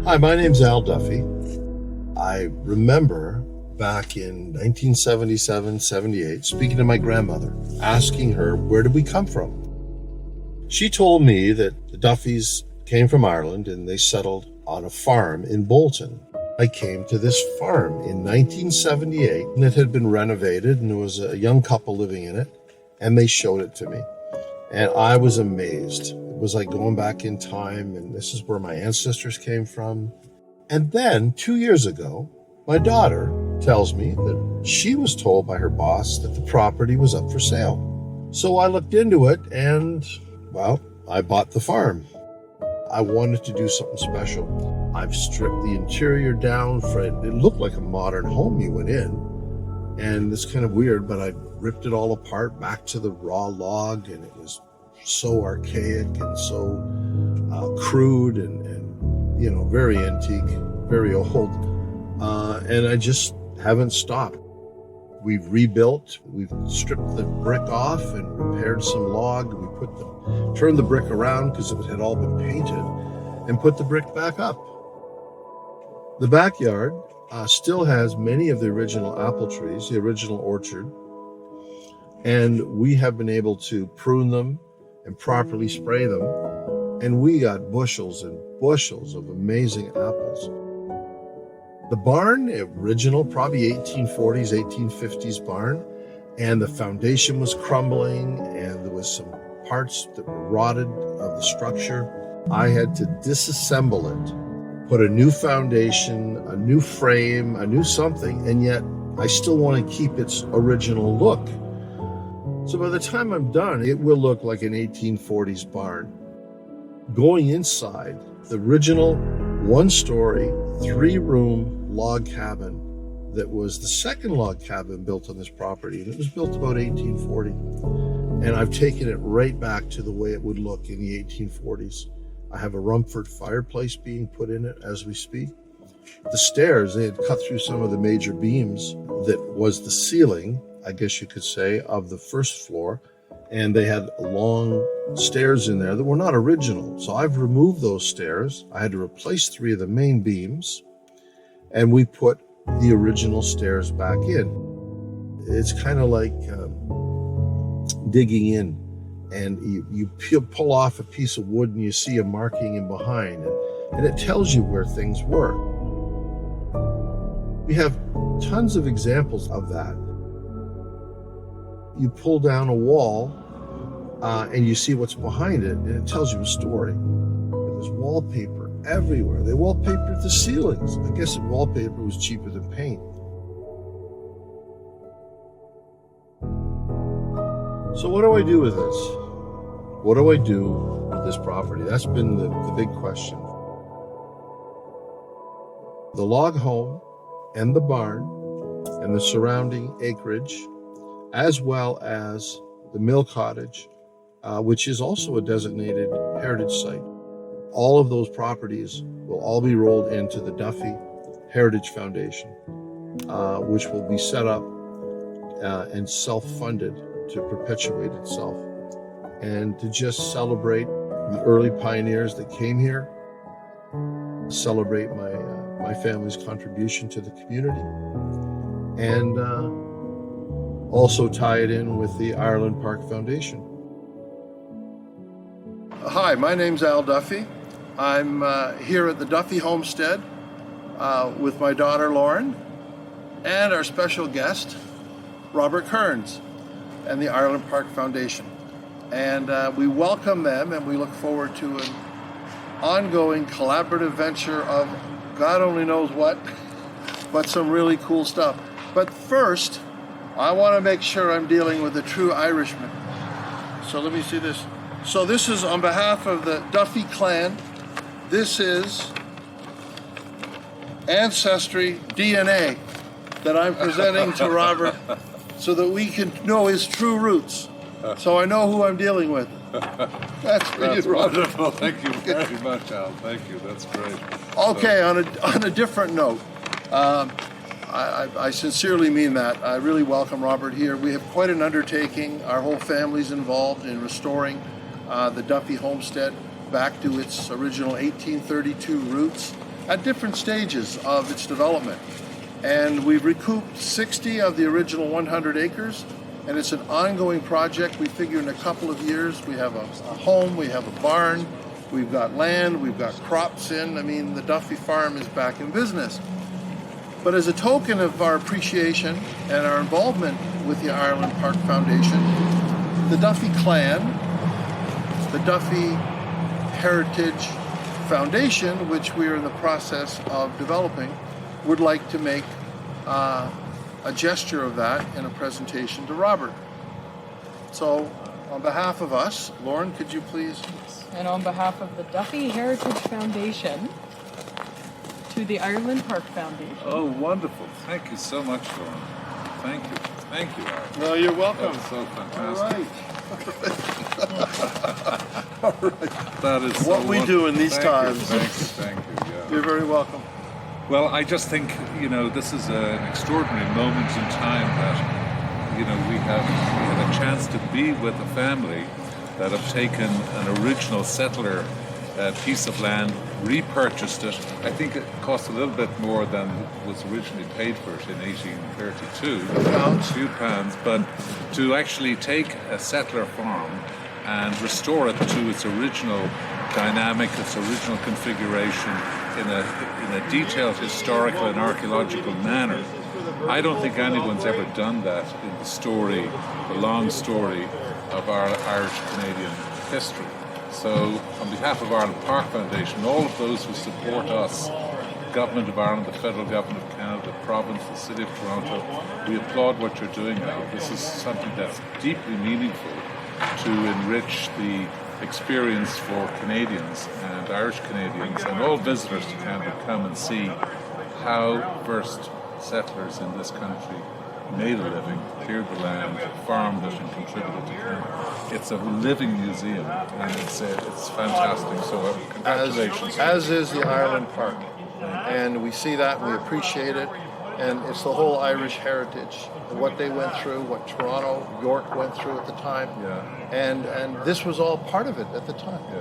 Hi, my name's Al Duffy. I remember back in 1977, 78, speaking to my grandmother, asking her, where did we come from? She told me that the Duffys came from Ireland and they settled on a farm in Bolton. I came to this farm in 1978 and it had been renovated and there was a young couple living in it and they showed it to me. And I was amazed. It was like going back in time, and this is where my ancestors came from. And then 2 years ago, my daughter tells me that she was told by her boss that the property was up for sale. So I looked into it and, well, I bought the farm. I wanted to do something special. I've stripped the interior down for it. It looked like a modern home you went in. And it's kind of weird, but I ripped it all apart back to the raw log, and it was so archaic and so crude and very antique, very old. And I just haven't stopped. We've rebuilt, we've stripped the brick off and repaired some log. We turned the brick around because it had all been painted, and put the brick back up. The backyard still has many of the original apple trees, the original orchard, and we have been able to prune them and properly spray them, and we got bushels and bushels of amazing apples. The barn, original, probably 1840s, 1850s barn, and the foundation was crumbling, and there was some parts that were rotted of the structure. I had to disassemble it, put a new foundation, a new frame, a new something, and yet I still want to keep its original look. So by the time I'm done, it will look like an 1840s barn. Going inside, the original one-story, three-room log cabin that was the second log cabin built on this property, and it was built about 1840. And I've taken it right back to the way it would look in the 1840s. I have a Rumford fireplace being put in it as we speak. The stairs, they had cut through some of the major beams that was the ceiling, I guess you could say, of the first floor. And they had long stairs in there that were not original. So I've removed those stairs. I had to replace three of the main beams, and we put the original stairs back in. It's kind of like digging in, and you pull off a piece of wood and you see a marking in behind, and it tells you where things were. We have tons of examples of that. You pull down a wall and you see what's behind it, and it tells you a story. There's wallpaper everywhere. They wallpapered the ceilings. I guess the wallpaper was cheaper than paint. So what do I do with this? What do I do with this property? That's been the big question. The log home and the barn and the surrounding acreage, as well as the mill cottage, which is also a designated heritage site. All of those properties will all be rolled into the Duffy Heritage Foundation, which will be set up and self-funded to perpetuate itself and to just celebrate the early pioneers that came here, celebrate my family's contribution to the community, and also tie it in with the Ireland Park Foundation. Hi, my name's Al Duffy. I'm here at the Duffy Homestead with my daughter Lauren and our special guest, Robert Kearns, and the Ireland Park Foundation. And we welcome them, and we look forward to an ongoing collaborative venture of God only knows what, but some really cool stuff. But first, I want to make sure I'm dealing with a true Irishman. So let me see this. So this is on behalf of the Duffy clan. This is ancestry DNA that I'm presenting to Robert so that we can know his true roots. So I know who I'm dealing with. That's for you, Robert. Wonderful. Thank you very much, Al. Thank you. That's great. Okay, on a different note, I sincerely mean that. I really welcome Robert here. We have quite an undertaking. Our whole family's involved in restoring the Duffy Homestead back to its original 1832 roots. at different stages of its development. And we've recouped 60 of the original 100 acres, and it's an ongoing project. We figure in a couple of years we have a home, we have a barn, we've got land, we've got crops in. I mean, the Duffy farm is back in business. But as a token of our appreciation and our involvement with the Ireland Park Foundation, the Duffy clan, the Duffy Heritage Foundation, which we are in the process of developing, would like to make a gesture of that in a presentation to Robert. So on behalf of us, Lauren, could you please? And on behalf of the Duffy Heritage Foundation to the Ireland Park Foundation. Oh, wonderful. Thank you so much, Lauren. Thank you. Thank you, Aaron. No, you're welcome. That's so All fantastic. right. All right. That is What so we do in these times. Thank you. Yeah. You're very welcome. Well, I just think, this is an extraordinary moment in time that, we had a chance to be with a family that have taken an original settler piece of land, repurchased it. I think it cost a little bit more than was originally paid for it in 1832. A few pounds. But to actually take a settler farm and restore it to its original dynamic, its original configuration in a detailed historical and archaeological manner. I don't think anyone's ever done that in the long story of our Irish-Canadian history. So on behalf of Ireland Park Foundation, all of those who support us, the Government of Ireland, the Federal Government of Canada, the province, the City of Toronto, we applaud what you're doing now. This is something that's deeply meaningful to enrich the experience for Canadians and Irish Canadians and all visitors to Canada come and see how first settlers in this country made a living, cleared the land, farmed it and contributed to Canada. It's a living museum and it's fantastic. So congratulations. As is the Ireland Park. And we see that and we appreciate it. And it's the whole Irish heritage, what they went through, what Toronto, York went through at the time. Yeah. And this was all part of it at the time. Yeah.